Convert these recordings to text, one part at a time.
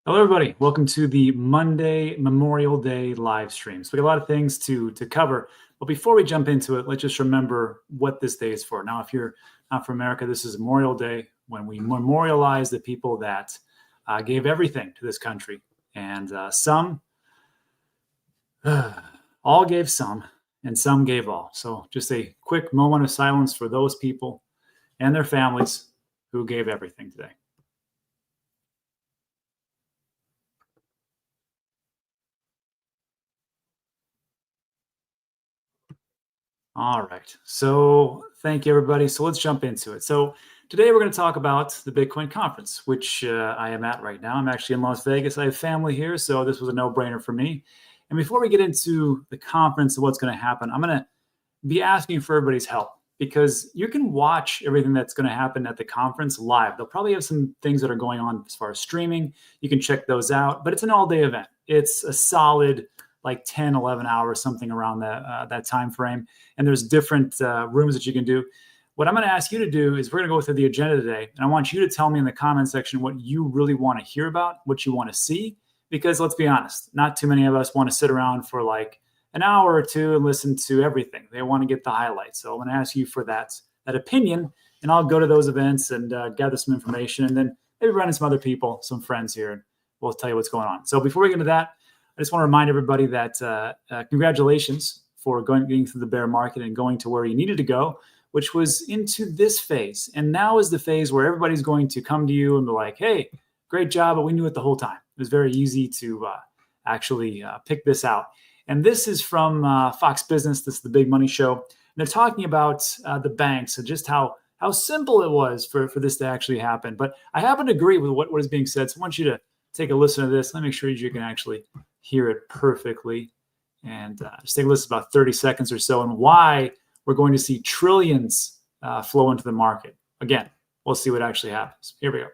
Hello, everybody. Welcome to the Monday Memorial Day live stream. So we got a lot of things to cover. But before we jump into it, let's just remember what this day is for. Now, if you're not from America, this is Memorial Day, when we memorialize the people that gave everything to this country. And some all gave some, and some gave all. So just a quick moment of silence for those people and their families who gave everything today. All right. So thank you, everybody. So let's jump into it. So today we're going to talk about the Bitcoin conference, which I am at right now. I'm actually in Las Vegas. I have family here, so this was a no-brainer for me. And before we get into the conference and what's going to happen, I'm going to be asking for everybody's help, because you can watch everything that's going to happen at the conference live. They'll probably have some things that are going on as far as streaming. You can check those out, but it's an all-day event. It's a solid like 10, 11 hours, something around that time frame. And there's different rooms that you can do. What I'm going to ask you to do is we're going to go through the agenda today. And I want you to tell me in the comment section what you really want to hear about, what you want to see. Because let's be honest, not too many of us want to sit around for like an hour or two and listen to everything. They want to get the highlights. So I'm going to ask you for that opinion. And I'll go to those events and gather some information. And then maybe run into some other people, some friends here, and we'll tell you what's going on. So before we get into that, I just want to remind everybody that congratulations for getting through the bear market and going to where you needed to go, which was into this phase. And now is the phase where everybody's going to come to you and be like, hey, great job, but we knew it the whole time. It was very easy to actually pick this out. And this is from Fox Business. This is the Big Money Show. And they're talking about the banks and just how simple it was for this to actually happen. But I happen to agree with what is being said. So I want you to take a listen to this. Let me make sure you can actually hear it perfectly. And just take a listen, about 30 seconds or so, and why we're going to see trillions flow into the market. Again, we'll see what actually happens. Here we go.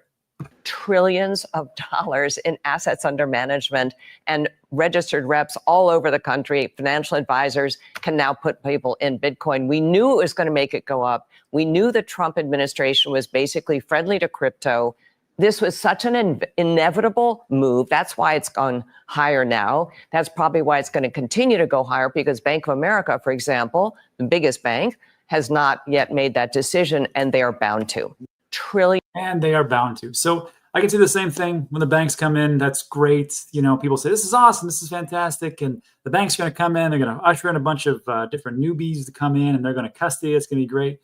Trillions of dollars in assets under management, and registered reps all over the country, financial advisors, can now put people in Bitcoin. We knew it was going to make it go up. We knew the Trump administration was basically friendly to crypto. This was such an inevitable move. That's why it's gone higher now. That's probably why it's going to continue to go higher, because Bank of America, for example, the biggest bank, has not yet made that decision, and they are bound to. And they are bound to. So I can see the same thing when the banks come in. That's great. You know, people say, this is awesome, this is fantastic. And the bank's going to come in, they're going to usher in a bunch of different newbies to come in, and they're going to custody. It's going to be great.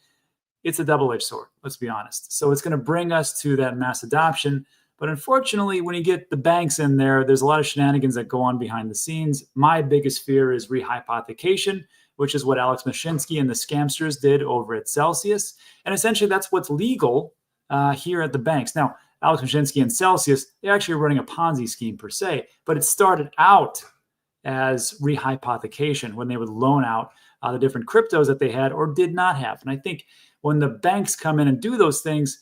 It's a double-edged sword, let's be honest. So it's going to bring us to that mass adoption. But unfortunately, when you get the banks in there, there's a lot of shenanigans that go on behind the scenes. My biggest fear is rehypothecation, which is what Alex Mashinsky and the scamsters did over at Celsius. And essentially, that's what's legal here at the banks. Now, Alex Mashinsky and Celsius, they're actually running a Ponzi scheme per se, but it started out as rehypothecation when they would loan out the different cryptos that they had or did not have. And I think when the banks come in and do those things,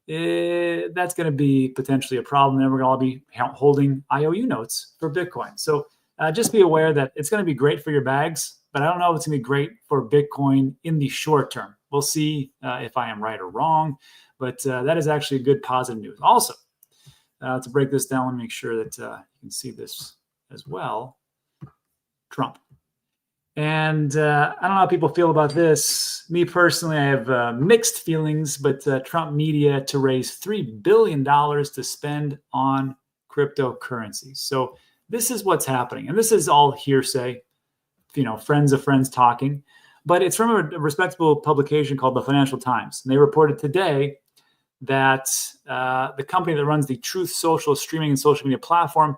that's going to be potentially a problem. And we're going to all be holding IOU notes for Bitcoin. So just be aware that it's going to be great for your bags, but I don't know if it's going to be great for Bitcoin in the short term. We'll see if I am right or wrong, but that is actually good positive news. Also, to break this down, let me make sure that you can see this as well. Trump. And I don't know how people feel about this. Me personally, I have mixed feelings, but Trump media to raise $3 billion to spend on cryptocurrencies. So this is what's happening. And this is all hearsay, you know, friends of friends talking. But it's from a respectable publication called the Financial Times. And they reported today that the company that runs the Truth Social streaming and social media platform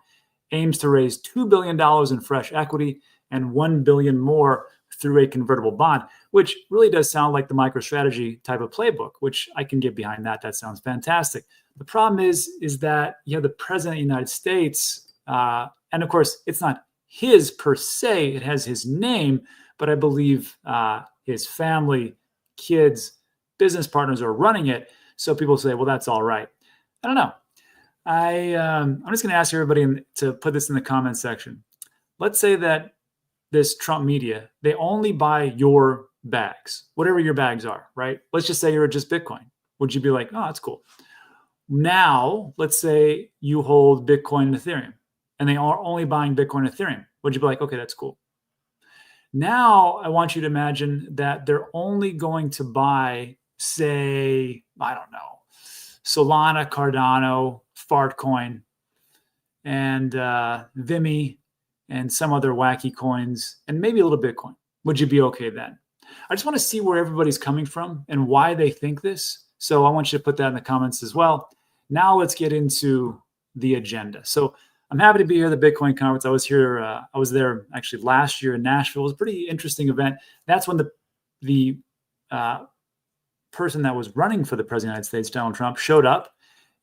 aims to raise $2 billion in fresh equity and $1 billion more through a convertible bond, which really does sound like the MicroStrategy type of playbook, which I can get behind that. That sounds fantastic. The problem is that you have the president of the United States, and of course, it's not his per se, it has his name, but I believe his family, kids, business partners are running it. So people say, well, that's all right. I don't know. I'm just going to ask everybody to put this in the comment section. Let's say that this Trump media, they only buy your bags, whatever your bags are, right? Let's just say you're just Bitcoin. Would you be like, oh, that's cool? Now, let's say you hold Bitcoin and Ethereum, and they are only buying Bitcoin and Ethereum. Would you be like, okay, that's cool. Now, I want you to imagine that they're only going to buy, say, I don't know, Solana, Cardano, Fartcoin, and Vimy, and some other wacky coins, and maybe a little Bitcoin. Would you be okay then? I just want to see where everybody's coming from and why they think this. So I want you to put that in the comments as well. Now let's get into the agenda. So I'm happy to be here at the Bitcoin conference. I was there actually last year in Nashville. It was a pretty interesting event. That's when the person that was running for the president of the United States, Donald Trump, showed up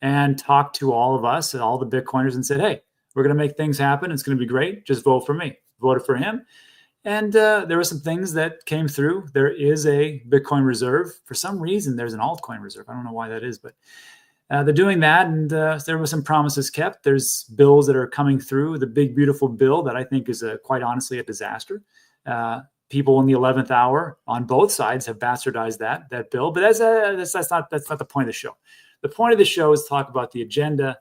and talked to all of us and all the Bitcoiners and said, hey, we're going to make things happen. It's going to be great. Just vote for me. Voted for him. And there were some things that came through. There is a Bitcoin reserve. For some reason, there's an altcoin reserve. I don't know why that is, but they're doing that. And there were some promises kept. There's bills that are coming through. The big, beautiful bill that I think is quite honestly a disaster. People in the 11th hour on both sides have bastardized that bill. But that's not the point of the show. The point of the show is to talk about the agenda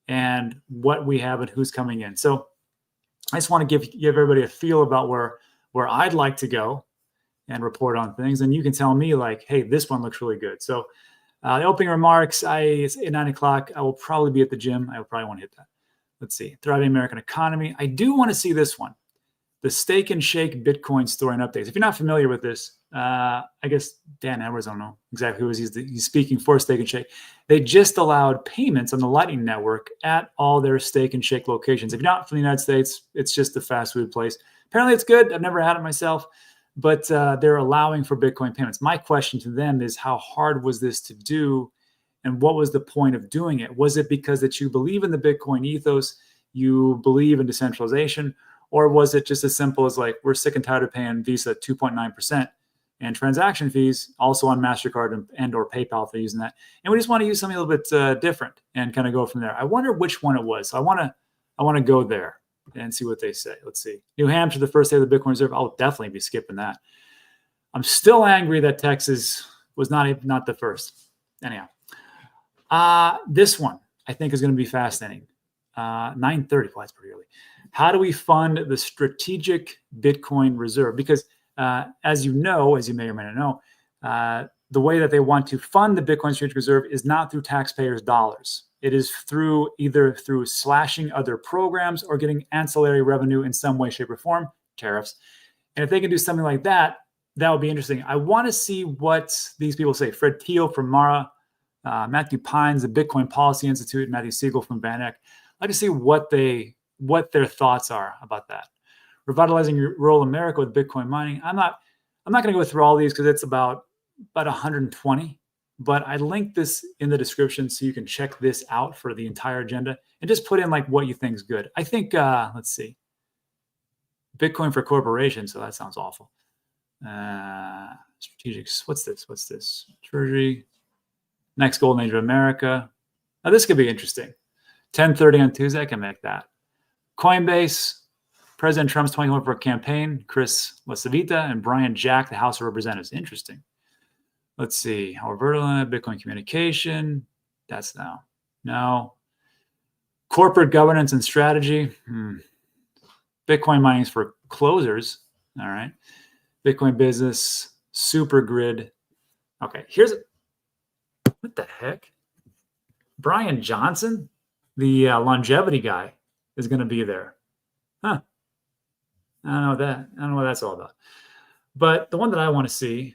and what we have and who's coming in. So I just want to give everybody a feel about where I'd like to go and report on things. And you can tell me like, hey, this one looks really good. So the opening remarks, it's at 9 o'clock. I will probably be at the gym. I will probably want to hit that. Let's see. Thriving American economy. I do want to see this one. The Steak and Shake Bitcoin story and updates. If you're not familiar with this, I guess Dan Edwards, I don't know exactly who he's speaking for Steak and Shake. They just allowed payments on the Lightning Network at all their Steak and Shake locations. If you're not from the United States, it's just a fast food place. Apparently it's good. I've never had it myself, but they're allowing for Bitcoin payments. My question to them is, how hard was this to do? And what was the point of doing it? Was it because that you believe in the Bitcoin ethos, you believe in decentralization, or was it just as simple as like, we're sick and tired of paying Visa 2.9% and transaction fees also on MasterCard and or PayPal if they're using that. And we just want to use something a little bit different and kind of go from there. I wonder which one it was. So I want to go there and see what they say. Let's see. New Hampshire, the first day of the Bitcoin Reserve. I'll definitely be skipping that. I'm still angry that Texas was not the first. Anyhow, this one I think is going to be fascinating. 9:30. Well, that's pretty early. How do we fund the strategic Bitcoin reserve? Because as you may or may not know, the way that they want to fund the Bitcoin strategic reserve is not through taxpayers' dollars. It is either through slashing other programs or getting ancillary revenue in some way, shape, or form, tariffs. And if they can do something like that, that would be interesting. I want to see what these people say. Fred Thiel from Mara, Matthew Pines, the Bitcoin Policy Institute, Matthew Siegel from VanEck. I'd like to see what their thoughts are about that. Revitalizing rural America with Bitcoin mining. I'm not going to go through all these because it's about 120, but I linked this in the description so you can check this out for the entire agenda and just put in like what you think is good. I think, let's see, Bitcoin for corporations. So that sounds awful. Strategics. What's this? Treasury. Next golden age of America. Now this could be interesting. 10:30 on Tuesday. I can make that. Coinbase. President Trump's 2024 campaign, Chris LaCivita and Brian Jack, the House of Representatives. Interesting. Let's see. Alberta, Bitcoin communication. That's now. No. Corporate governance and strategy. Bitcoin mining is for closers. All right. Bitcoin business, super grid. Okay. What the heck? Brian Johnson, the longevity guy, is going to be there. Huh. I don't know what that's all about. But the one that I want to see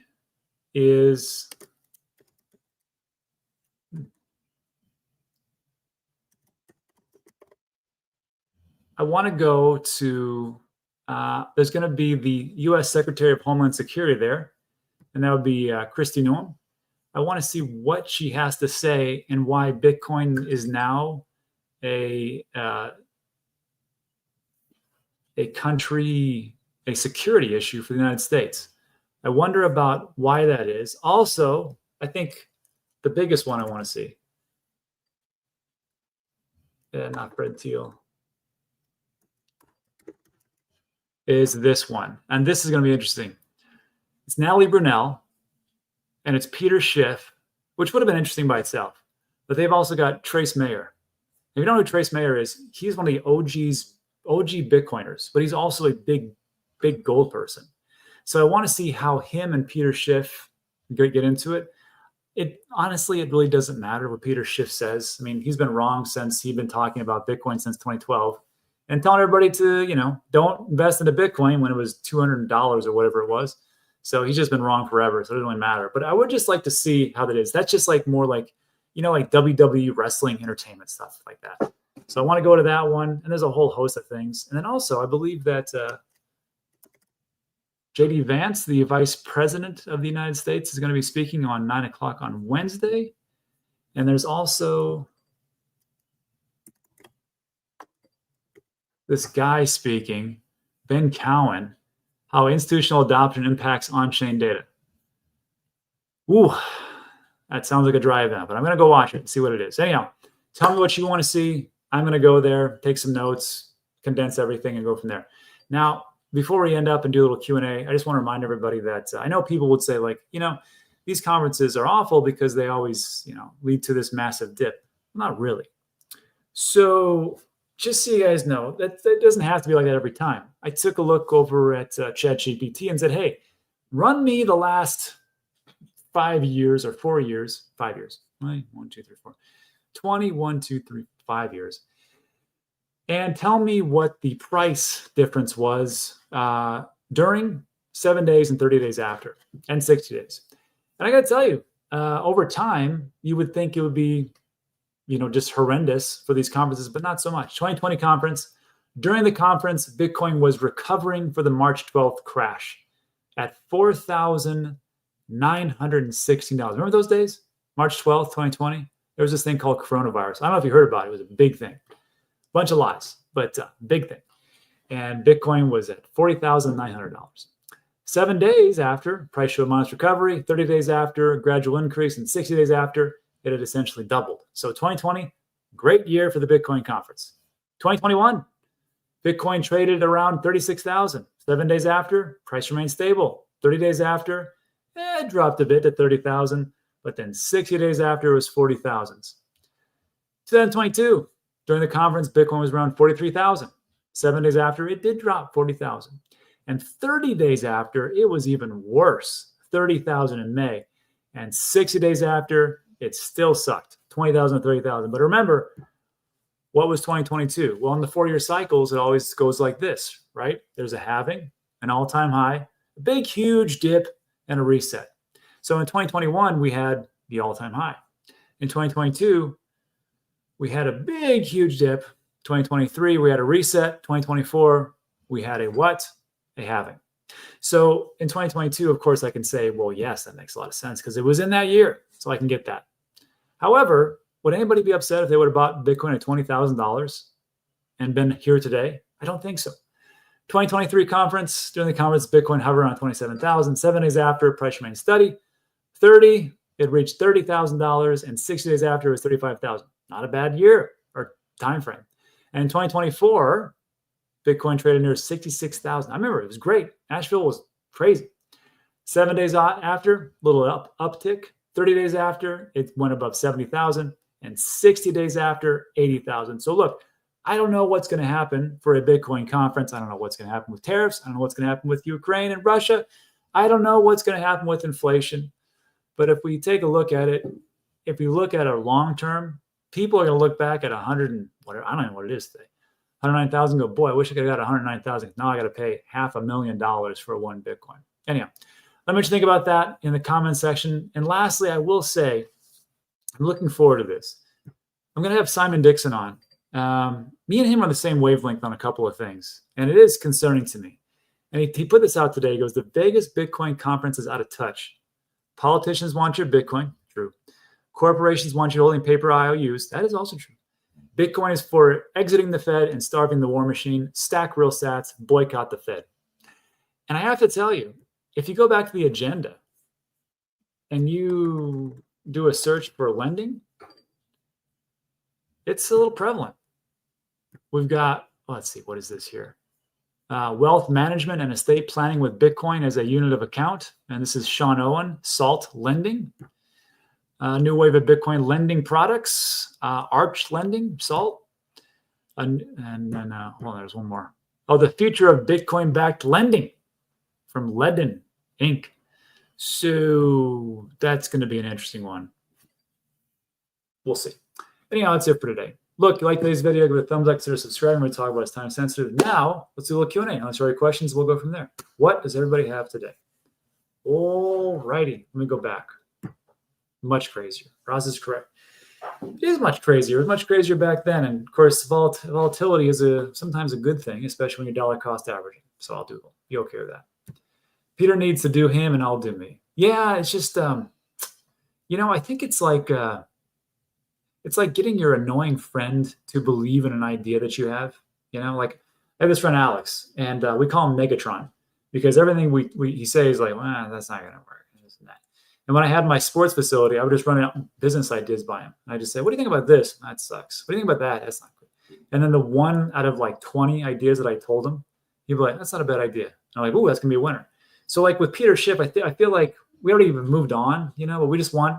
is I want to go to there's going to be the U.S. Secretary of Homeland Security there, and that would be Kristi Noem. I want to see what she has to say and why Bitcoin is now a security issue for the United States. I wonder about why that is. Also, I think the biggest one I want to see, not Fred Thiel, is this one. And this is going to be interesting. It's Natalie Brunell and it's Peter Schiff, which would have been interesting by itself. But they've also got Trace Mayer. If you don't know who Trace Mayer is, he's one of the OG Bitcoiners, but he's also a big gold person. So I want to see how him and Peter Schiff get into it. Honestly, it really doesn't matter what Peter Schiff says. I mean, he's been wrong since he's been talking about Bitcoin since 2012 and telling everybody to, don't invest into Bitcoin when it was $200 or whatever it was. So he's just been wrong forever. So it doesn't really matter. But I would just like to see how that is. That's just like more like, like WWE wrestling entertainment stuff like that. So I want to go to that one. And there's a whole host of things. And then also I believe that J.D. Vance, the Vice President of the United States, is going to be speaking on 9 o'clock on Wednesday. And there's also this guy speaking, Ben Cowan, how institutional adoption impacts on-chain data. Ooh, that sounds like a dry event, but I'm going to go watch it and see what it is. Anyhow, tell me what you want to see. I'm going to go there, take some notes, condense everything, and go from there. Now, before we end up and do a little Q&A, I just want to remind everybody that I know people would say, like, these conferences are awful because they always, lead to this massive dip. Not really. So just so you guys know, that doesn't have to be like that every time. I took a look over at ChatGPT and said, hey, run me the last 5 years or 4 years, 5 years. 1, 2, 3, 4. 21, 2, 3, 5 years. And tell me what the price difference was during 7 days and 30 days after, and 60 days. And I got to tell you, over time, you would think it would be, just horrendous for these conferences, but not so much. 2020 conference. During the conference, Bitcoin was recovering for the March 12th crash at $4,916. Remember those days? March 12th, 2020? There was this thing called coronavirus. I don't know if you heard about it. It was a big thing. Bunch of lies, but big thing. And Bitcoin was at $40,900. 7 days after, price showed modest recovery. 30 days after, gradual increase. And 60 days after, it had essentially doubled. So 2020, great year for the Bitcoin conference. 2021, Bitcoin traded around 36,000. 7 days after, price remained stable. 30 days after, it dropped a bit to 30,000. But then 60 days after, it was 40,000s. 2022, during the conference, Bitcoin was around 43,000. 7 days after, it did drop 40,000. And 30 days after, it was even worse, 30,000 in May. And 60 days after, it still sucked, 20,000 to 30,000. But remember, what was 2022? Well, in the 4-year cycles, it always goes like this, right? There's a halving, an all-time high, a big, huge dip, and a reset. So in 2021, we had the all-time high. In 2022, we had a big, huge dip. 2023, we had a reset. 2024, we had a what? A halving. So in 2022, of course, I can say, well, yes, that makes a lot of sense because it was in that year. So I can get that. However, would anybody be upset if they would have bought Bitcoin at $20,000 and been here today? I don't think so. 2023 conference, during the conference, Bitcoin hovered around 27,000. 7 days after, price remained steady. 30, it reached $30,000, and 60 days after, it was 35,000. Not a bad year or time frame. And in 2024, Bitcoin traded near 66,000. I remember it was great. Nashville was crazy. 7 days after, little uptick. 30 days after, it went above 70,000, and 60 days after, 80,000. So look, I don't know what's going to happen for a Bitcoin conference. I don't know what's going to happen with tariffs. I don't know what's going to happen with Ukraine and Russia. I don't know what's going to happen with inflation. But if we take a look at it, if we look at a long term, people are going to look back at 100 and whatever, I don't know what it is today, 109,000, go, boy, I wish I could have got 109,000. Now I got to pay $500,000 for one Bitcoin. Anyhow, let me just think about that in the comment section. And lastly, I will say, I'm looking forward to this. I'm going to have Simon Dixon on. Me and him are on the same wavelength on a couple of things, and it is concerning to me. And he put this out today. He goes, the Vegas Bitcoin conference is out of touch. Politicians want your Bitcoin. True. Corporations want you holding paper IOUs. That is also true. Bitcoin is for exiting the Fed and starving the war machine. Stack real sats, boycott the Fed. And I have to tell you, if you go back to the agenda and you do a search for lending, it's a little prevalent. We've got, let's see, what is this here? Wealth management and estate planning with Bitcoin as a unit of account. And this is Sean Owen, SALT Lending. New wave of Bitcoin lending products, Arch lending, SALT. And then, hold on, there's one more. Oh, the future of Bitcoin-backed lending from Ledden Inc. So that's going to be an interesting one. We'll see. Anyhow, that's it for today. Look, you like today's video, give it a thumbs up, consider subscribing. We're going to talk about it's time sensitive. Now, let's do a little Q&A. Answer your questions. We'll go from there. What does everybody have today? All righty. Let me go back. Much crazier. Roz is correct. It is much crazier. It was much crazier back then. And of course, volatility is sometimes a good thing, especially when you're dollar cost averaging. So I'll be okay with that. Peter needs to do him and I'll do me. Yeah, it's just, I think it's like getting your annoying friend to believe in an idea that you have. Like I have this friend Alex, and we call him Megatron because everything he says is like, well, that's not going to work. And when I had my sports facility, I would just run out business ideas by him. And I just say, what do you think about this? That sucks. What do you think about that? That's not good. And then the one out of like 20 ideas that I told him, he'd be like, that's not a bad idea. And I'm like, oh, that's going to be a winner. So like with Peter Schiff, I feel like we already even moved on, but we just want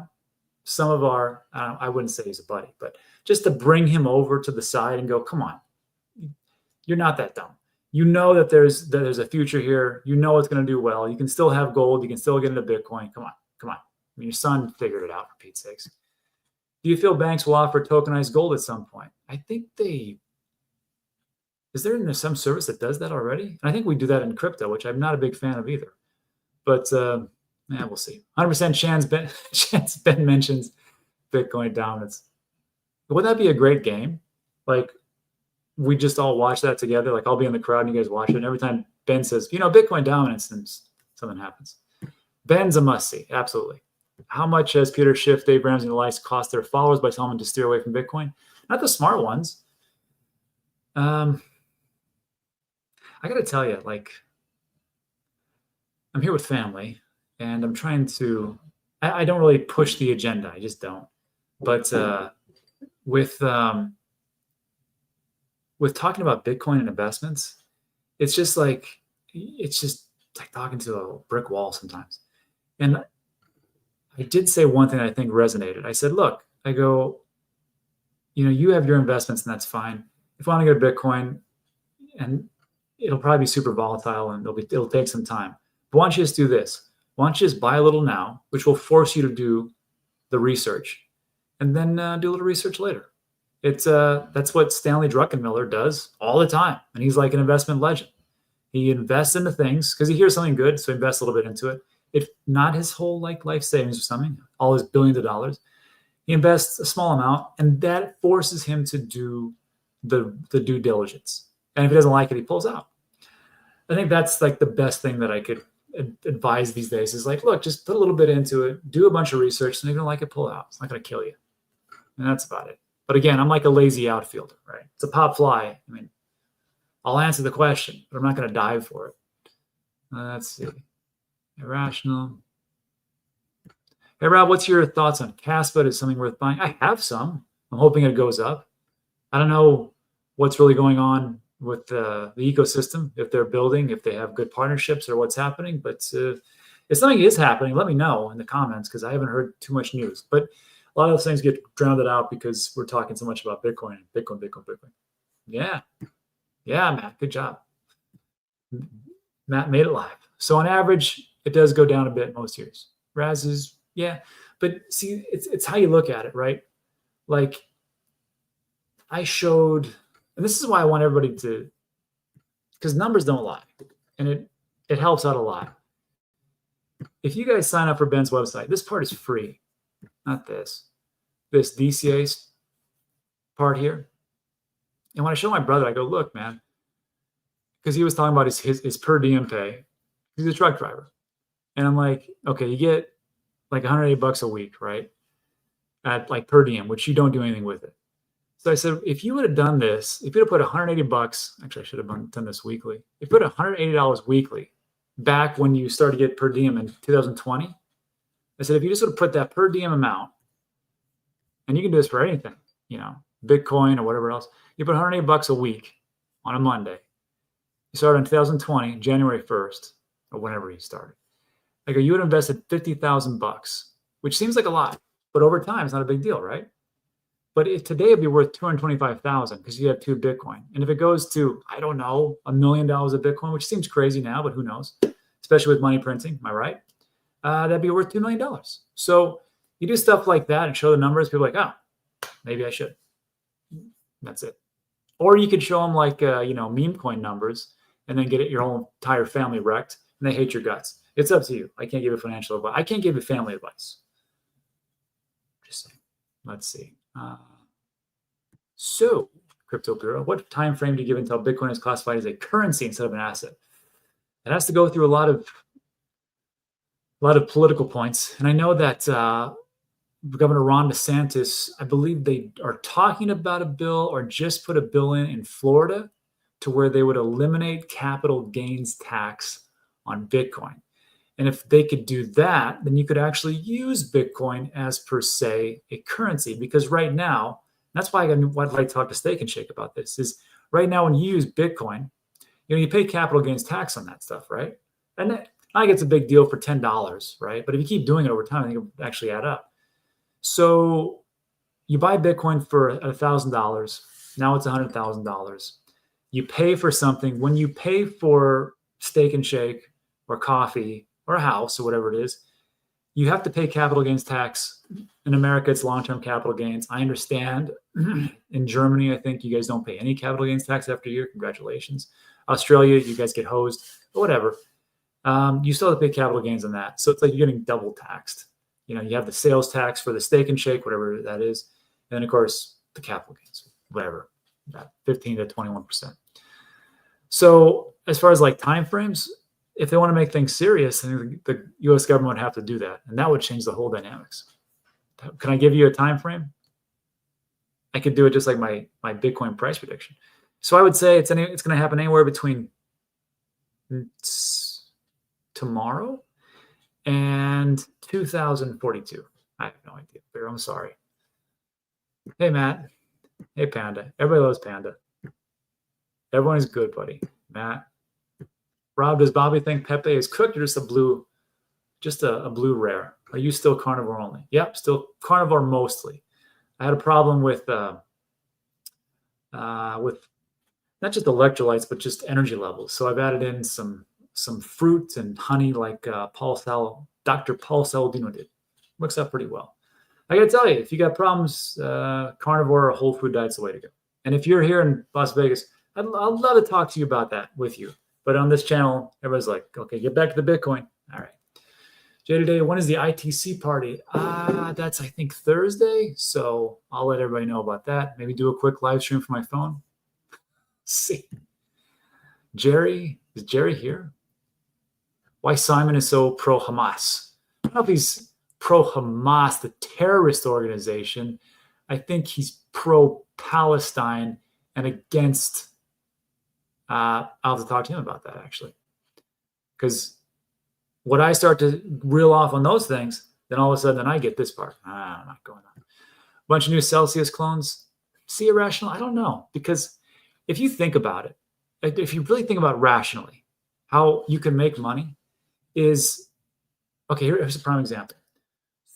some of our, I wouldn't say he's a buddy, but just to bring him over to the side and go, come on, you're not that dumb. You know that there's a future here. You know it's going to do well. You can still have gold. You can still get into Bitcoin. Come on. I mean, your son figured it out, for Pete's sakes. Do you feel banks will offer tokenized gold at some point? I think is there some service that does that already? And I think we do that in crypto, which I'm not a big fan of either. But we'll see. 100% chance Ben mentions Bitcoin dominance. Would that be a great game? Like we just all watch that together. Like I'll be in the crowd and you guys watch it. And every time Ben says, Bitcoin dominance, and something happens. Ben's a must-see, absolutely. How much has Peter Schiff, Dave Ramsey, and the likes cost their followers by telling them to steer away from Bitcoin? Not the smart ones. I got to tell you, like, I'm here with family, and I'm trying to. I don't really push the agenda. I just don't. But with talking about Bitcoin and investments, it's just like talking to a brick wall sometimes. And I did say one thing that I think resonated. I said, look, I go, you have your investments and that's fine. If I want to get a Bitcoin, and it'll probably be super volatile and it'll take some time. But why don't you just do this? Why don't you just buy a little now, which will force you to do the research, and then do a little research later. That's what Stanley Druckenmiller does all the time. And he's like an investment legend. He invests into things because he hears something good, so he invests a little bit into it. If not his whole life savings or something, all his billions of dollars, he invests a small amount, and that forces him to do the due diligence. And if he doesn't like it, he pulls out. I think that's like the best thing that I could advise these days is like, look, just put a little bit into it, do a bunch of research, and if you don't like it, pull out. It's not going to kill you. And that's about it. But again, I'm like a lazy outfielder, right? It's a pop fly. I mean, I'll answer the question, but I'm not going to dive for it. Let's see. Irrational. Hey, Rob, what's your thoughts on Caspa? Is something worth buying? I have some. I'm hoping it goes up. I don't know what's really going on with the ecosystem, if they're building, if they have good partnerships or what's happening. But if something is happening, let me know in the comments because I haven't heard too much news. But a lot of those things get drowned out because we're talking so much about Bitcoin. Yeah. Yeah, Matt, good job. Matt made it live. So on average, it does go down a bit most years. Raz is, yeah. But see, it's how you look at it, right? Like I showed, and this is why I want everybody to, because numbers don't lie. And it helps out a lot. If you guys sign up for Ben's website, this part is free. Not this. This DCA part here. And when I show my brother, I go, look, man, because he was talking about his per diem pay. He's a truck driver. And I'm like, okay, you get like $180 a week, right? At like per diem, which you don't do anything with it. So I said, if you would have done this, if you would have put $180, actually I should have done this weekly. If you put $180 weekly back when you started to get per diem in 2020, I said, if you just would have put that per diem amount, and you can do this for anything, Bitcoin or whatever else, you put $180 a week on a Monday. You started in 2020, January 1st, or whenever you started. Like you would have invested $50,000, which seems like a lot. But over time, it's not a big deal, right? But today it'd be worth 225,000 because you have 2 Bitcoin. And if it goes to, I don't know, $1 million of Bitcoin, which seems crazy now, but who knows, especially with money printing, am I right? That'd be worth $2 million. So you do stuff like that and show the numbers, people are like, oh, maybe I should. That's it. Or you could show them like, meme coin numbers and then get your whole entire family wrecked and they hate your guts. It's up to you. I can't give you financial advice. I can't give you family advice. Just saying. Let's see. So, Crypto Bureau, what time frame do you give until Bitcoin is classified as a currency instead of an asset? It has to go through a lot of political points, and I know that Governor Ron DeSantis, I believe they are talking about a bill or just put a bill in Florida to where they would eliminate capital gains tax on Bitcoin. And if they could do that, then you could actually use Bitcoin as per se a currency. Because right now, that's why I'd like to talk to Steak and Shake about this, is right now when you use Bitcoin, you pay capital gains tax on that stuff, right? And I think it's a big deal for $10, right? But if you keep doing it over time, I think it'll actually add up. So you buy Bitcoin for $1,000. Now it's $100,000. You pay for something. When you pay for Steak and Shake or coffee or a house or whatever it is, you have to pay capital gains tax. In America, it's long-term capital gains. I understand. In Germany, I think you guys don't pay any capital gains tax after a year. Congratulations. Australia, you guys get hosed, but whatever. You still have to pay capital gains on that. So it's like you're getting double taxed. You have the sales tax for the Steak and Shake, whatever that is. And then, of course, the capital gains, whatever, that 15 to 21%. So as far as like timeframes, if they want to make things serious, I think the U.S. government would have to do that, and that would change the whole dynamics. Can I give you a time frame? I could do it just like my Bitcoin price prediction. So I would say it's going to happen anywhere between tomorrow and 2042. I have no idea. I'm sorry. Hey, Matt. Hey, Panda. Everybody loves Panda. Everyone is good, buddy. Matt. Rob, does Bobby think Pepe is cooked or just a blue rare? Are you still carnivore only? Yep, still carnivore mostly. I had a problem with not just electrolytes, but just energy levels. So I've added in some fruit and honey, like Dr. Paul Saladino did. Works out pretty well. I got to tell you, if you got problems, carnivore or whole food diet's the way to go. And if you're here in Las Vegas, I'd love to talk to you about that with you. But on this channel, everybody's like, okay, get back to the Bitcoin. All right. Jay today, when is the ITC party? That's, I think, Thursday. So I'll let everybody know about that. Maybe do a quick live stream from my phone. See. Jerry, is Jerry here? Why Simon is so pro-Hamas. I don't know if he's pro-Hamas, the terrorist organization. I think he's pro-Palestine and against... I'll have to talk to him about that, actually. Because when I start to reel off on those things, then all of a sudden I get this part. I'm not going on. A bunch of new Celsius clones. See irrational? I don't know. Because if you think about it, if you really think about rationally, how you can make money is, okay, here's a prime example.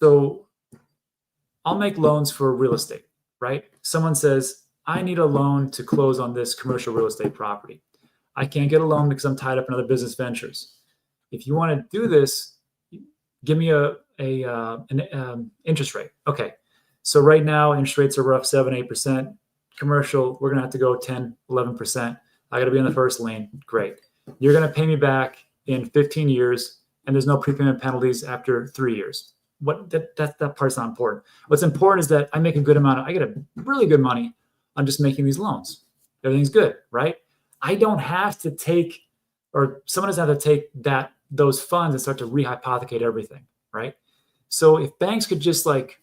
So I'll make loans for real estate, right? Someone says, I need a loan to close on this commercial real estate property. I can't get a loan because I'm tied up in other business ventures. If you want to do this, give me an interest rate. Okay. So right now, interest rates are rough 7-8%. Commercial, we're going to have to go 10, 11%. I got to be in the first lane. Great. You're going to pay me back in 15 years, and there's no prepayment penalties after 3 years. That part's not important. What's important is that I make a good amount I get a really good money on just making these loans. Everything's good, right? I don't have to take, or someone doesn't have to take those funds and start to rehypothecate everything, right? So if banks could just like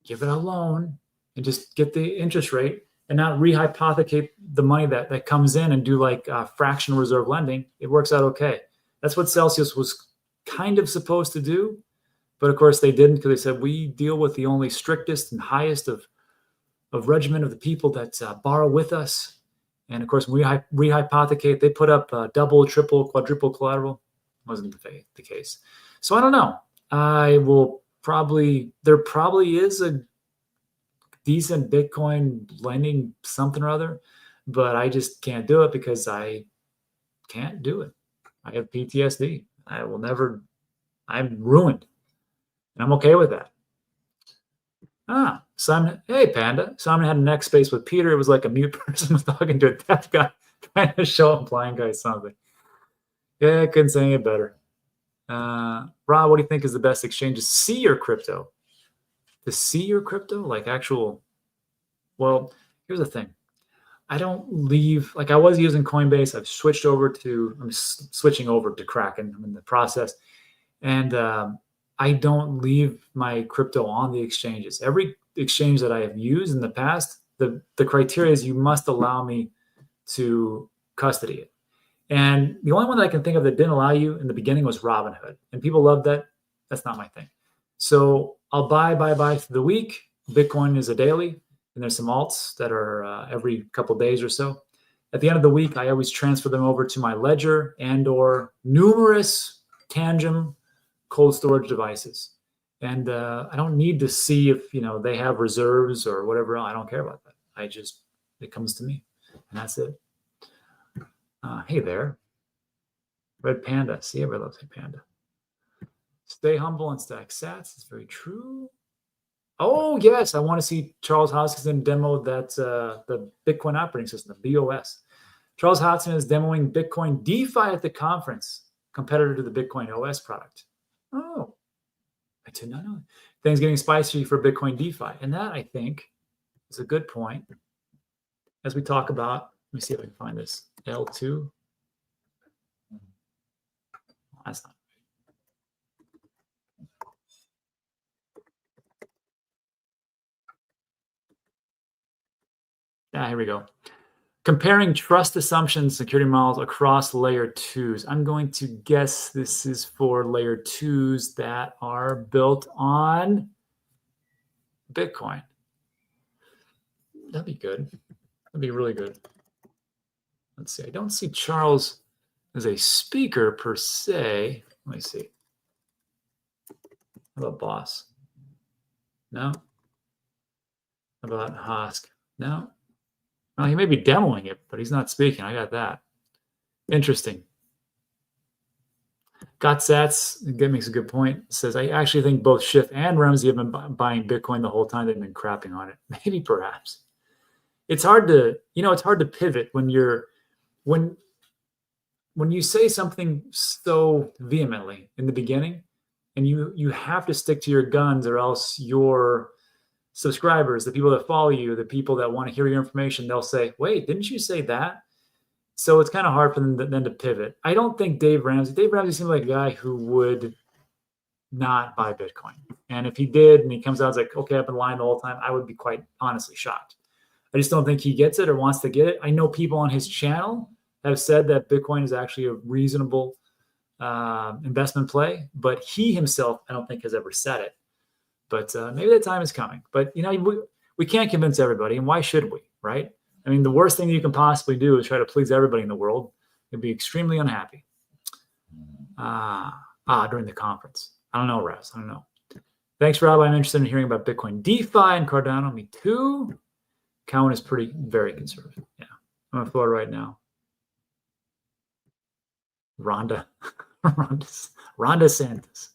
give it a loan and just get the interest rate and not rehypothecate the money that comes in and do like fractional reserve lending, it works out okay. That's what Celsius was kind of supposed to do. But of course they didn't, because they said we deal with the only strictest and highest of regimen of the people that borrow with us. And of course, when we rehypothecate, they put up double, triple, quadruple collateral. Wasn't the case. So I don't know. I will there probably is a decent Bitcoin lending something or other, but I just can't do it because I can't do it. I have PTSD. I will never, I'm ruined. And I'm okay with that. Simon, hey, Panda. Simon had a neck space with Peter. It was like a mute person was talking to a deaf guy trying to show a blind guy something. Yeah, I couldn't say it better. Rob, what do you think is the best exchange to see your crypto? To see your crypto? Like actual, well, here's the thing. I don't leave, like I was using Coinbase. I'm switching over to Kraken. I'm in the process. And I don't leave my crypto on the exchanges. Every exchange that I have used in the past, the criteria is you must allow me to custody it. And the only one that I can think of that didn't allow you in the beginning was Robinhood. And people love that. That's not my thing. So I'll buy through the week. Bitcoin is a daily. And there's some alts that are every couple of days or so. At the end of the week, I always transfer them over to my ledger and or numerous TANGEM cold storage devices. And I don't need to see if, they have reserves or whatever. I don't care about that. It comes to me and that's it. Hey there. Red Panda. See, everybody loves Hey Panda. Stay humble and stack sats. It's very true. Oh, yes. I want to see Charles Hoskinson demo that the Bitcoin operating system, the BOS. Charles Hoskinson is demoing Bitcoin DeFi at the conference, competitor to the Bitcoin OS product. Oh, I did not know. Things getting spicy for Bitcoin DeFi. And that, I think, is a good point. As we talk about, let me see if I can find this. L2. That's not. Here we go. Comparing trust assumptions, security models across layer 2s. I'm going to guess this is for layer 2s that are built on Bitcoin. That'd be good. That'd be really good. Let's see. I don't see Charles as a speaker per se. Let me see. How about Boss? No. How about Hosk? No. Well, he may be demoing it, but he's not speaking. I got that. Interesting. Gotsats makes a good point. Says, I actually think both Schiff and Ramsey have been buying Bitcoin the whole time. They've been crapping on it. Maybe, perhaps. It's hard to, it's hard to pivot when you say something so vehemently in the beginning, and you have to stick to your guns, or else your subscribers, the people that follow you, the people that want to hear your information, they'll say, wait, didn't you say that? So it's kind of hard for them then to pivot. I don't think Dave Ramsey seems like a guy who would not buy Bitcoin. And if he did, and he comes out and is like, okay, I've been lying the whole time, I would be quite honestly shocked. I just don't think he gets it or wants to get it. I know people on his channel have said that Bitcoin is actually a reasonable investment play, but he himself, I don't think, has ever said it. But maybe that time is coming. But, we can't convince everybody. And why should we, right? I mean, the worst thing you can possibly do is try to please everybody in the world. You'll be extremely unhappy. During the conference. I don't know, Raz. I don't know. Thanks, Rob. I'm interested in hearing about Bitcoin DeFi and Cardano. Me too. Cowan is very conservative. Yeah. I'm on Florida right now. Rhonda Santis.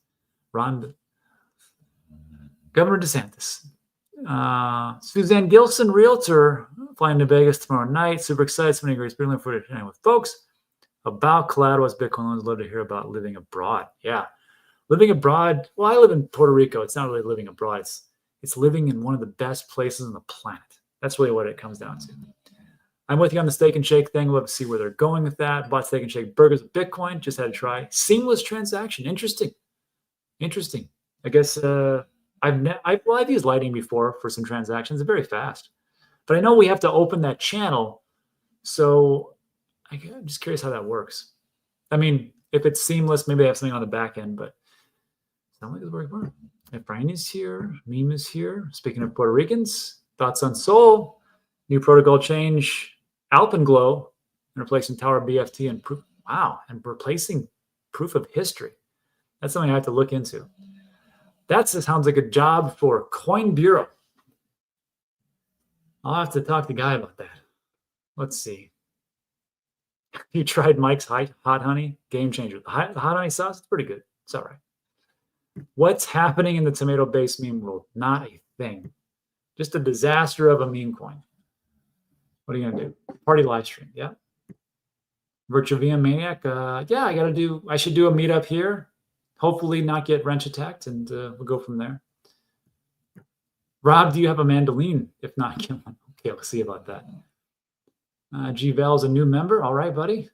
Governor DeSantis. Suzanne Gilson, realtor, flying to Vegas tomorrow night. Super excited. So many great Bitcoin footage with folks about collateralized Bitcoin loans. Love to hear about living abroad. Yeah. Living abroad. Well, I live in Puerto Rico. It's not really living abroad. It's living in one of the best places on the planet. That's really what it comes down to. I'm with you on the Steak and Shake thing. Love to see where they're going with that. Bought Steak and Shake burgers with Bitcoin. Just had to try. Seamless transaction. Interesting. I guess I've used Lightning before for some transactions. It's very fast. But I know we have to open that channel. So I'm just curious how that works. I mean, if it's seamless, maybe I have something on the back end, but it's not like it's very hard. Efrain is here. Meme is here. Speaking of Puerto Ricans, thoughts on Sol, new protocol change, Alpenglow, and replacing Tower BFT and proof. Wow, and replacing proof of history. That's something I have to look into. That sounds like a job for Coin Bureau. I'll have to talk to Guy about that. Let's see. You tried Mike's hot honey? Game changer. The hot honey sauce? It's pretty good. It's all right. What's happening in the tomato-based meme world? Not a thing. Just a disaster of a meme coin. What are you going to do? Party live stream. Yeah. Virtual VM Maniac. Yeah, I should do a meetup here. Hopefully not get wrench attacked, and we'll go from there. Rob, do you have a mandolin? If not, get one. Okay, we'll see about that. G Val's a new member. All right, buddy.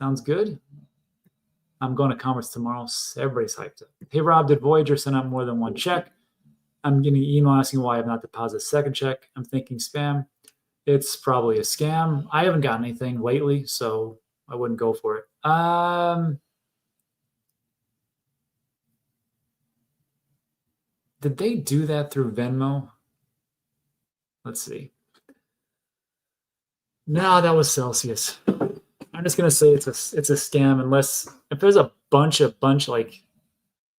Sounds good. I'm going to conference tomorrow. Everybody's hyped up. Hey, Rob, did Voyager send out more than one check? I'm getting an email asking why I have not deposited a second check. I'm thinking spam. It's probably a scam. I haven't gotten anything lately, so I wouldn't go for it. Did they do that through Venmo? Let's see. No, that was Celsius. I'm just gonna say it's a scam unless if there's a bunch like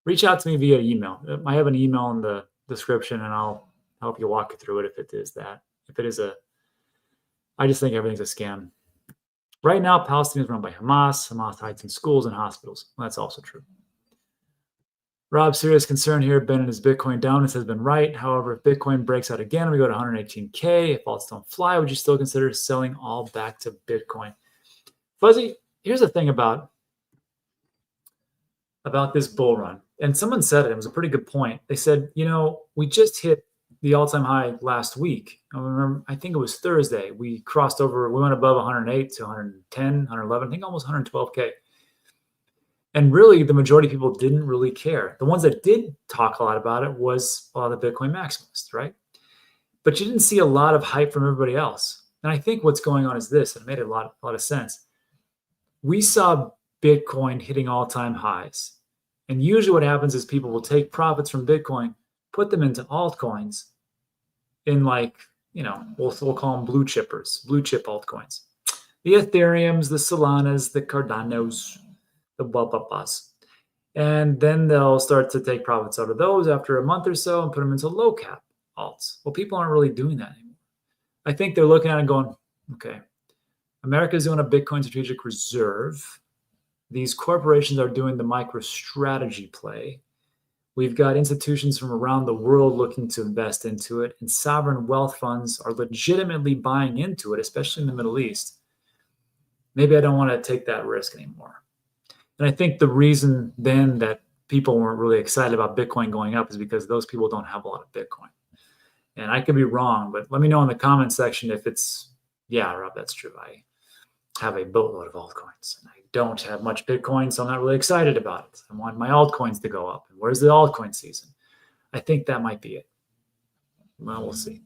reach out to me via email. I have an email in the description and I'll help you walk through it if it is that. If it is I just think everything's a scam. Right now, Palestine is run by Hamas. Hamas hides in schools and hospitals. Well, that's also true. Rob, serious concern here. Ben and his Bitcoin dominance has been right. However, if Bitcoin breaks out again, we go to 118K. If alts don't fly, would you still consider selling all back to Bitcoin? Fuzzy, here's the thing about this bull run. And someone said it. It was a pretty good point. They said, we just hit the all-time high last week. I think it was Thursday. We crossed over. We went above 108 to 110, 111, I think almost 112K. And really, the majority of people didn't really care. The ones that did talk a lot about it was a lot of the Bitcoin maximalists, right? But you didn't see a lot of hype from everybody else. And I think what's going on is this, and it made a lot of sense. We saw Bitcoin hitting all-time highs. And usually what happens is people will take profits from Bitcoin, put them into altcoins in we'll call them blue chip altcoins. The Ethereums, the Solanas, the Cardanos, the blah. And then they'll start to take profits out of those after a month or so and put them into low cap alts. Well, people aren't really doing that anymore. I think they're looking at it and going, okay, America's doing a Bitcoin strategic reserve. These corporations are doing the MicroStrategy play. We've got institutions from around the world looking to invest into it, and sovereign wealth funds are legitimately buying into it, especially in the Middle East. Maybe I don't want to take that risk anymore. And I think the reason then that people weren't really excited about Bitcoin going up is because those people don't have a lot of Bitcoin. And I could be wrong, but let me know in the comment section if it's, yeah, Rob, that's true. I have a boatload of altcoins. And I don't have much Bitcoin, so I'm not really excited about it. I want my altcoins to go up. And where's the altcoin season? I think that might be it. Well, we'll see.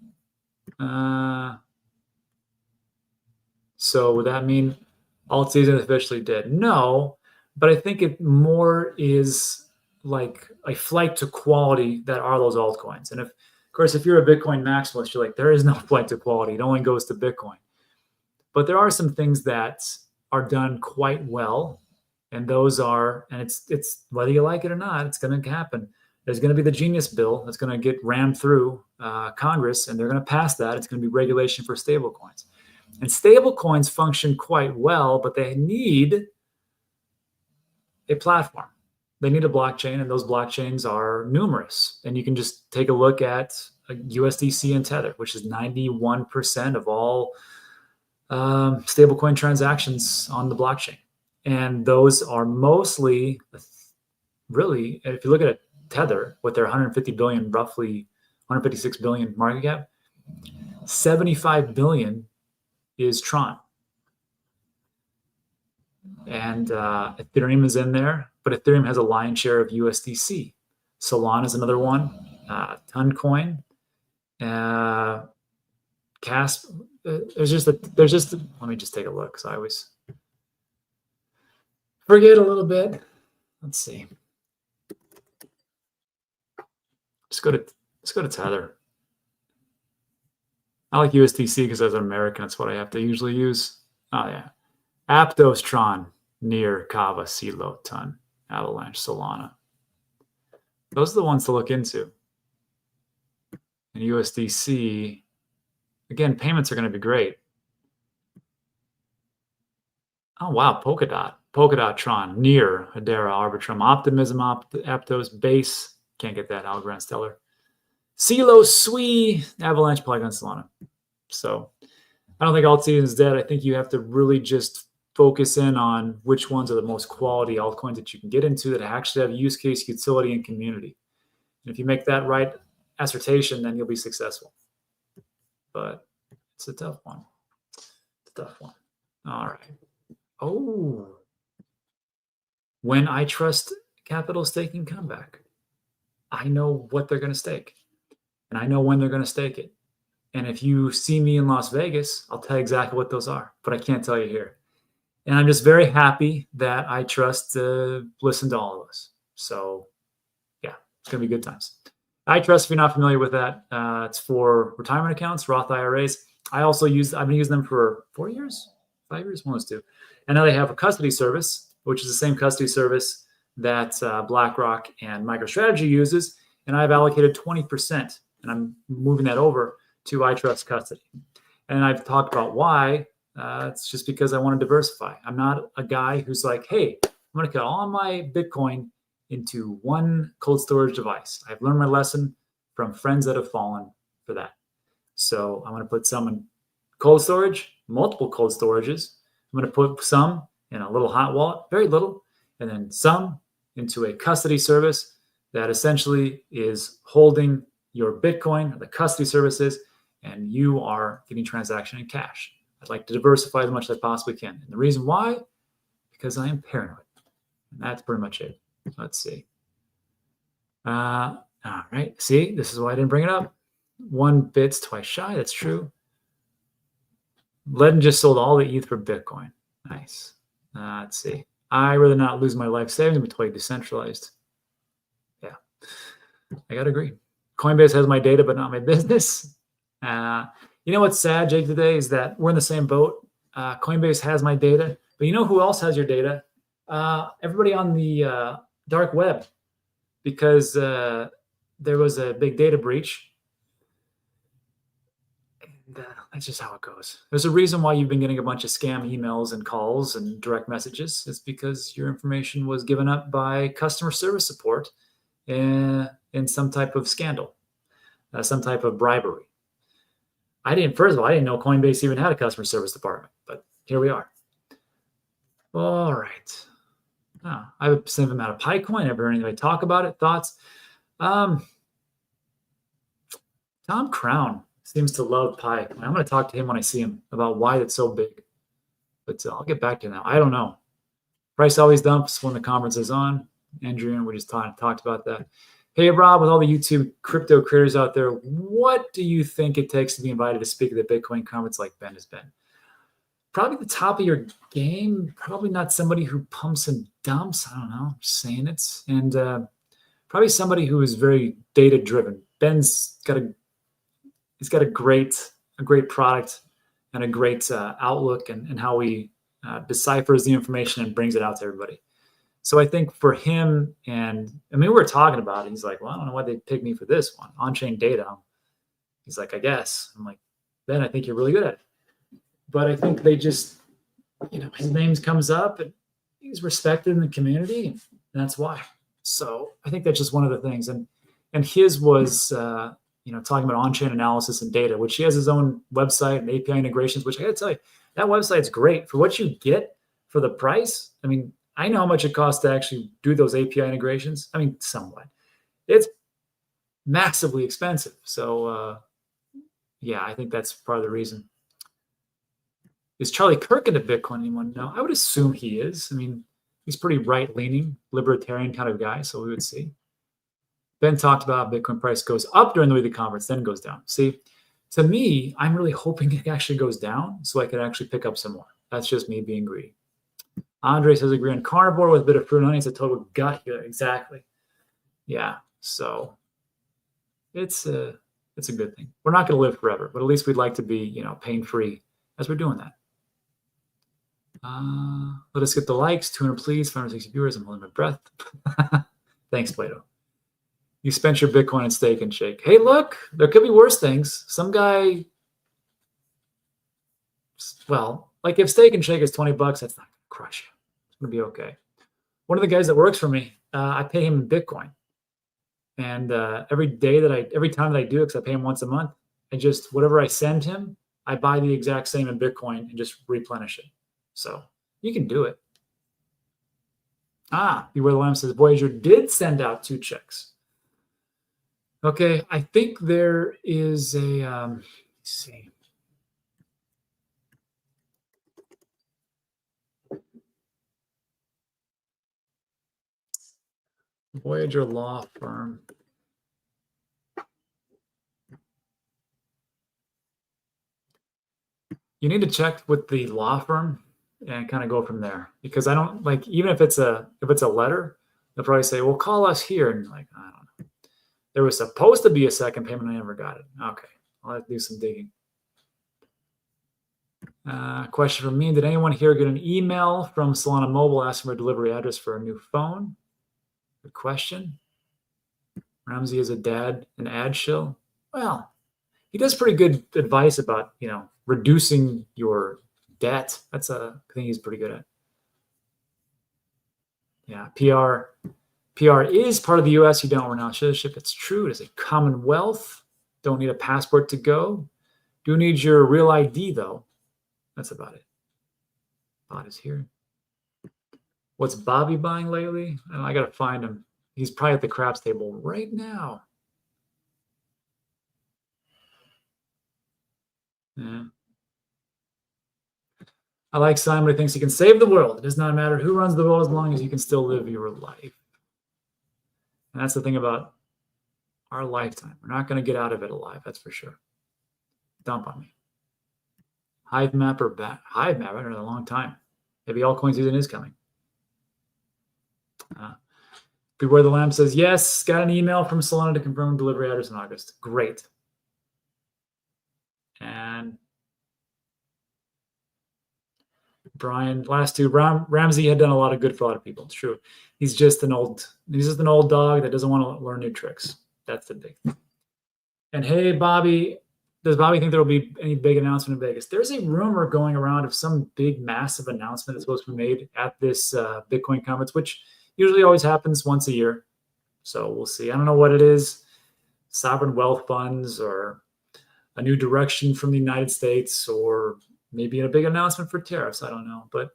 So would that mean alt season is officially dead? No. But I think it more is like a flight to quality that are those altcoins. And of course, if you're a Bitcoin maximalist, you're like, there is no flight to quality. It only goes to Bitcoin. But there are some things that are done quite well. And those are, and it's whether you like it or not, it's going to happen. There's going to be the Genius Bill that's going to get rammed through Congress, and they're going to pass that. It's going to be regulation for stablecoins. And stablecoins function quite well, but they need a platform. They need a blockchain, and those blockchains are numerous. And you can just take a look at USDC and Tether, which is 91% of all stablecoin transactions on the blockchain. And those are mostly, really, if you look at Tether with their 150 billion, roughly 156 billion market cap, 75 billion is Tron. And Ethereum is in there, but Ethereum has a lion's share of USDC. Solana is another one. Toncoin, Casp. There's just. Let me just take a look, because I always forget a little bit. Let's see. Let's go to Tether. I like USDC because as an American, that's what I have to usually use. Oh yeah. Aptos, Tron, Near, Kava, CeeLo, Ton, Avalanche, Solana. Those are the ones to look into. And USDC, again, payments are going to be great. Oh, wow, Polkadot, Tron, Near, Hedera, Arbitrum, Optimism, Aptos, Base, can't get that, Algorand, Stellar, CeeLo, Sui, Avalanche, Polygon, Solana. So I don't think altseason is dead. I think you have to really just focus in on which ones are the most quality altcoins that you can get into that actually have use case, utility, and community. And if you make that right assertion, then you'll be successful. But it's a tough one. It's a tough one. All right. Oh, when iTRUST capital staking comeback, I know what they're going to stake, and I know when they're going to stake it. And if you see me in Las Vegas, I'll tell you exactly what those are, but I can't tell you here. And I'm just very happy that iTRUST listened to all of us. So yeah, it's going to be good times. iTRUST, if you're not familiar with that, it's for retirement accounts, Roth IRAs. I've been using them for 4 years, 5 years, one of those two. And now they have a custody service, which is the same custody service that BlackRock and MicroStrategy uses. And I've allocated 20%, and I'm moving that over to iTRUST custody. And I've talked about why. It's just because I want to diversify. I'm not a guy who's like, hey, I'm going to cut all my Bitcoin into one cold storage device. I've learned my lesson from friends that have fallen for that. So I'm going to put some in cold storage, multiple cold storages. I'm going to put some in a little hot wallet, very little, and then some into a custody service that essentially is holding your Bitcoin, or the custody services, and you are getting transaction in cash. I'd like to diversify as much as I possibly can. And the reason why, because I am paranoid. And that's pretty much it. Let's see. All right. See, this is why I didn't bring it up. 1 bits twice shy. That's true. Ledden just sold all the ETH for Bitcoin. Nice. Let's see. I rather not lose my life savings, but totally decentralized. Yeah, I gotta agree. Coinbase has my data, but not my business. You know what's sad, Jake, today is that we're in the same boat. Coinbase has my data, but you know who else has your data? Everybody on the dark web, because there was a big data breach. And that's just how it goes. There's a reason why you've been getting a bunch of scam emails and calls and direct messages. It's because your information was given up by customer service support in some type of scandal, some type of bribery. First of all, I didn't know Coinbase even had a customer service department, but here we are. All right. I have a same amount of Picoin. Ever heard anybody talk about it? Thoughts? Tom Crown seems to love Pi. I'm going to talk to him when I see him about why it's so big. But I'll get back to you now. I don't know. Price always dumps when the conference is on. Andrew and we just talked about that. Hey, Rob, with all the YouTube crypto creators out there, what do you think it takes to be invited to speak at the Bitcoin conference like Ben has been? Probably the top of your game. Probably not somebody who pumps and dumps. I don't know. Just saying it. And probably somebody who is very data driven. Ben's got a great product and a great outlook and how he deciphers the information and brings it out to everybody. So I think for him, and I mean, we were talking about it. He's like, well, I don't know why they picked me for this one. On-chain data. He's like, I guess. I'm like, Ben, I think you're really good at it. But I think they just, his name comes up and he's respected in the community. And that's why. So I think that's just one of the things. And his was, talking about on-chain analysis and data, which he has his own website and API integrations, which I got to tell you, that website's great for what you get for the price. I mean, I know how much it costs to actually do those API integrations. I mean, somewhat. It's massively expensive. So, I think that's part of the reason. Is Charlie Kirk into Bitcoin? Anyone know? I would assume he is. I mean, he's pretty right-leaning, libertarian kind of guy, so we would see. Ben talked about Bitcoin price goes up during the week of the conference, then goes down. See, to me, I'm really hoping it actually goes down so I could actually pick up some more. That's just me being greedy. Andre says agree on carnivore with a bit of fruit and honey. It's a total gut here. Exactly. Yeah. So it's a good thing. We're not going to live forever, but at least we'd like to be, pain-free as we're doing that. Let us get the likes. 200, please. 560 viewers. I'm holding my breath. Thanks, Plato. You spent your Bitcoin in Steak and Shake. Hey, look, there could be worse things. Some guy, well, like if Steak and Shake is 20 bucks, that's not going to crush you. It's going to be okay. One of the guys that works for me, I pay him in Bitcoin. And every time that I do it, because I pay him once a month, whatever I send him, I buy the exact same in Bitcoin and just replenish it. So you can do it. Beware the Lamb says Voyager did send out 2 checks. Okay, I think there is a, let's see. Voyager Law Firm. You need to check with the law firm and kind of go from there, because I don't like, even if it's a letter, they'll probably say, well, call us here. And like, I don't know. There was supposed to be a second payment. I never got it. Okay. I'll have to do some digging. Question from me. Did anyone here get an email from Solana Mobile asking for a delivery address for a new phone? Good question. Ramsey is an ad shill. Well, he does pretty good advice about, reducing your debt. That's a thing he's pretty good at. Yeah, PR is part of the U.S. You don't renounce citizenship. It's true. It is a commonwealth. Don't need a passport to go. Do need your real ID, though. That's about it. Bot is here. What's Bobby buying lately? I got to find him. He's probably at the craps table right now. Yeah. I like Simon, who thinks he can save the world. It does not matter who runs the world as long as you can still live your life. And that's the thing about our lifetime. We're not going to get out of it alive, that's for sure. Dump on me. Hive map or bat? Hive map, I've been in a long time. Maybe altcoin season is coming. Beware the Lamb says, yes, got an email from Solana to confirm delivery address in August. Great. And Brian, last two, Ramsey had done a lot of good for a lot of people. It's true. He's just an old dog that doesn't want to learn new tricks. That's the big thing. And hey, Bobby, does Bobby think there will be any big announcement in Vegas? There's a rumor going around of some big, massive announcement that's supposed to be made at this Bitcoin conference, which usually always happens once a year. So we'll see. I don't know what it is. Sovereign wealth funds, or a new direction from the United States, or maybe a big announcement for tariffs. I don't know. But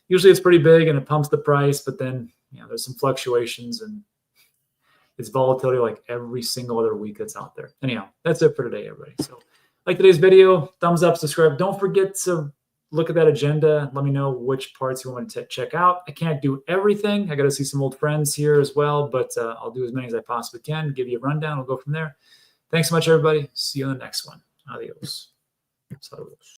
usually it's pretty big and it pumps the price. But then there's some fluctuations and it's volatility like every single other week that's out there. Anyhow, that's it for today, everybody. So like today's video, thumbs up, subscribe. Don't forget to look at that agenda. Let me know which parts you want to check out. I can't do everything. I got to see some old friends here as well, but I'll do as many as I possibly can, give you a rundown. We'll go from there. Thanks so much, everybody. See you on the next one. Adios. Saludos.